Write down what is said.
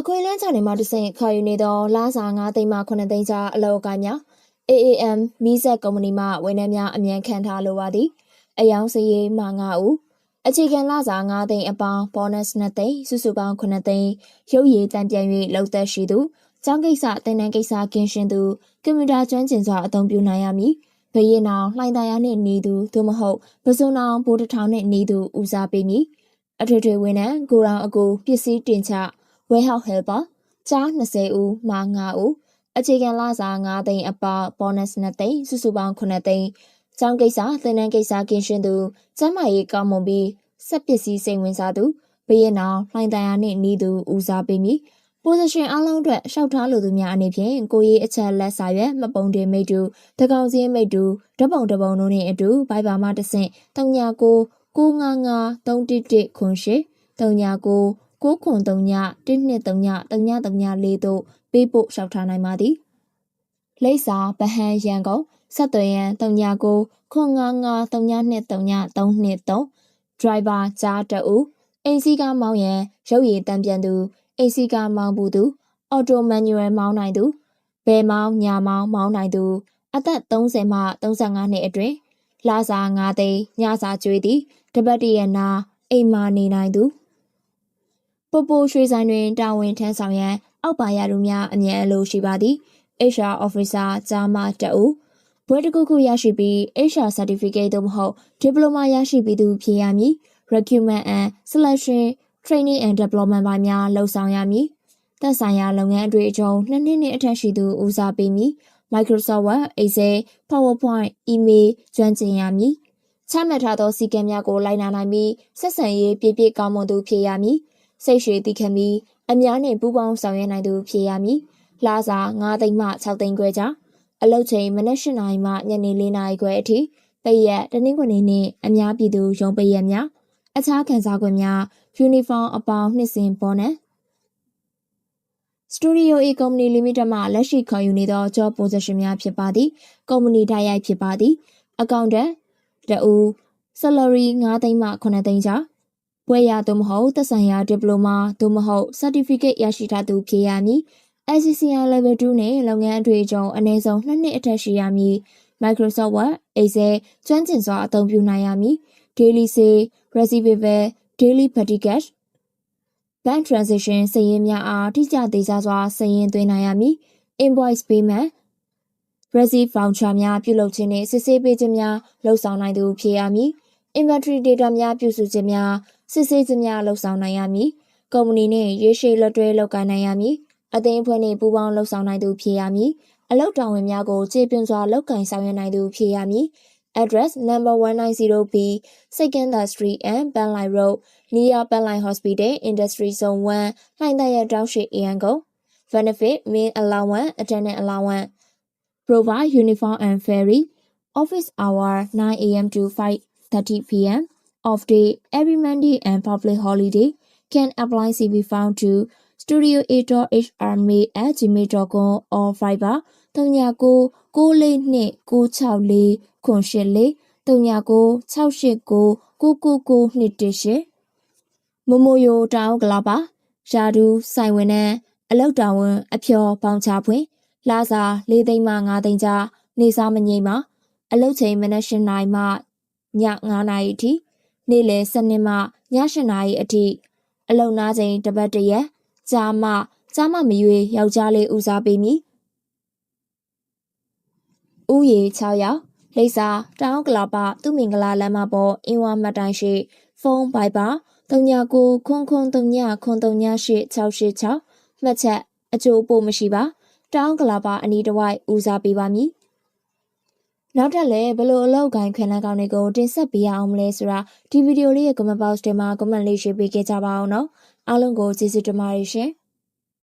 အခွင့်အလမ်းချနေမှာတဆင့်ခေါ်ယူနေသောလာစာ9သိန်းမှ9သိန်းကြားအလောက်ကိုင်းများ AAM မီးစက်ကုမ္ပဏီမှဝန်ထမ်းများအမြန်ခံထားလိုပါသည်အယောင်စရေးမှ9ဦးအခြေခံလာစာ9သိန်းအပေါင်းဘောနက်2သိန်းစုစုပေါင်း9သိန်းရုပ်ရည်တန်ပြန်၍လောက်သက်ရှိသူကျောင်းကိစ္စတင်နန်းကိစ္စကင်းရှင်းသူကွန်ပျူတာကျွမ်းကျင်စွာအသုံးပြုနိုင်ရမည်ဘရင်နောင်လှိုင်သာယာနှင့်နေသူသို့မဟုတ်ပစုံနောင်ဘိုးတထောင်နှင့်နေသူဦးစားပေးမည်အထွေထွေဝန်ထမ်းကိုရောင်အကူပစ္စည်းတင်ချwarehouse helper ကြား20ဦးမှ9ဦးအခြေခံလစာ9သိန်းအပေါင်း bonus 2သိန်းစုစုပေါင်း9သိန်းကျောင်းကိစ္စသင်တန်းကိစ္စကင်းရှင်းသူကျန်းမာရေးကောင်းမွန်ပြီးစက်ပစ္စည်းစိတ်ဝင်စားသူဘရင်နောင်လှိုင်သာယာနှင့်နေသူဦးစားပေးမည် position အလုံးအတွက်ရှောက်ထားလိုသူများအနေဖြင့်ကိုရေးအချက်လက်စာရွက်မပုံတင်မိတ်တူတကောင်စင်းမိတ်တူဓပုံတပုံတို့နှင့်အတူ Viber မှာတဆင့်39 955 311ခွန်ရှိ39 903-123-343တို့ပေးပို့လျှောက်ထားနိုင်ပါသည်လိပ်စာဗဟန်းရန်ကုန်ဆက်သွယ်ရန်39 955-323-323 driver ကြားတအူအိမ်စီးကားမောင်းရန်ရုပ်ရည်တံပြန်သူအိမ်စီးကားမောင်းဘူးသူအော်တိုမန်နျူရယ်မောင်းနိုင်သူဘယ်မောင်းညာမောင်းမောင်းနိုင်သူအသက်30မှ35နှစ်အတွင်းလစာ9သိန်းညစာကျွေးသည်တပတ်တရနာအိမ်မာနေနိုင်သူပိုပိုရွှေဆိုင်တွင်တာဝန်ထမ်းဆောင်ရန်အောက်ပါရသူများအမြဲအလိုရှိပါသည် HR Officer ကြားမှတအူဘွဲတစ်ခုခုရရှိပြီး HR Certificate သို့မဟုတ် Diploma ရရှိပြီးသူဖြစ်ရမည် Recruitment and Selection Training and Development ပိုင်းများလှုပ်ဆောင်ရမည်သက်ဆိုင်ရာလုပ်ငန်းအတွေ့အကြုံ2နှစ်နှင့်အထက်ရှိသူဦးစားပေးမည် Microsoft Word, Excel, PowerPoint, Email ကျွမ်းကျင်ရမည်ချမှတ်ထားသောစည်းကမ်းများကိုလိုက်နာနိုင်ပြီးဆက်ဆံရေးပြည့်ပြည့်ကောင်းမွန်သူဖြစ်ရမည်စိတ်ရှည်သည့်ခံပြီးအများနှင့်ပူးပေါင်းဆောင်ရွက်နိုင်သူဖြစ်ရမည်လာစာ9သိန်းမှ6သိန်းခွဲကြားအလုပ်ချိန်မနက်8နာရီမှညနေ4နာရီခွဲအထိပိတ်ရက်တနင်္ဂနွေနေ့အများပြည်သူရုံးပိတ်ရက်များအခြားခံစား권များယူနီဖောင်းအပေါင်းနှစ်စဉ်ဘောနက်စတူဒီယို A ကုမ္ပဏီ limited မှလက်ရှိခေါ်ယူနေသော job position များဖြစ်ပါသည်ကုမ္ပဏီတိုက်ရိုက်ဖြစ်ပါသည်အကောင့်တက်တအူ salary 9သိန်းမှ9သိန်းကြားဘွဲ့ရသို့မဟုတ်သက်ဆိုင်ရာဒီပလိုမာသို့မဟုတ် certificate ရရှိထားသူဖြစ်ရမည် SCCI level 2နဲ့လုပ်ငန်းအတွေ့အကြုံအနည်းဆုံး2နှစ်အထက်ရှိရမည် Microsoft Word, Excel ကျွမ်းကျင်စွာအသုံးပြုနိုင်ရမည် Daily Sale, Receivable, Daily Petty Cash, Bank Transaction စာရင်းများအားတိကျသေးစားစွာစာရင်းသွင်းနိုင်ရမည် Invoice Payment, Receipt Voucher များပြုလုပ်ခြင်းနှင့်စစ်ဆေးပေးခြင်းများလုပ်ဆောင်နိုင်သူဖြစ်ရမည် Inventory Data များပြုစုခြင်းများစစ်ဆေးခြင်းများလုပ်ဆောင်နိုင်ရမည်ကုမ္ပဏီနှင့်ရေရှည်လက်တွဲလုပ်ကိုင်နိုင်ရမည်အသင်းအဖွဲ့နှင့်ပူးပေါင်းလုပ်ဆောင်နိုင်သူဖြစ်ရမည်အလုပ်တာဝန်များကိုခြေပြင်းစွာလုပ်ကိုင်ဆောင်ရွက်နိုင်သူဖြစ်ရမည် Address number 190B Second Street and Banline Road near Banline Hospital Industry Zone 1လှိုင်သာယာတောင်ရှိရန်ကုန် Benefit Meal Allowance Attendant Allowance Provide Uniform and Ferry Office Hour 9 a.m. to 5:30 p.m. Off day every Monday and public holiday can apply CV found to studio8.hrmail@gmail.com or Viber 39 942 964 984 39 689 999 218မမိုယိုတောင်ကလာပါရာဒူဆိုင်ဝင်နဲ့အလောက်တောင်ဝင်အဖျော်ပေါင်ချဖွင့်လာစာ4သိန်းမှ5သိန်းကြားနေစားမငိမ့်မှာအလောက်ချိန်မနက်8နာရီမှည9နာရီအထိနေ့လယ်7မှည8နာရီအထိအလုံနာချိန်တပတ်တရက်ကြားမမရွေယောက်ျားလေးဦးစားပေးမည်ဥယေ6ယောက်လိပ်စာတောင်ကလာပသူမင်္ဂလာလမ်းမပေါ်အင်းဝမှတ်တိုင်ရှိဖုန်းဘိုက်ပါ39 မှတ်ချက်အကျိုးပို့မရှိပါတောင်ကလာပအနီးတစ်ဝိုက်ဦးစားပေးပါမည်နောက်ထပ်လည်းဘလို့အလောက်ကိုင်းခွင်လန်းကောင်းတွေကိုတင်ဆက်ပေးရအောင်မလဲဆိုတာဒီဗီဒီယိုလေးရဲ့ comment box ထဲမှာ comment လေးရေးပေးခဲ့ကြပါအောင်နော်အားလုံးကိုကျေးဇူးတင်ပါတယ်ရှင်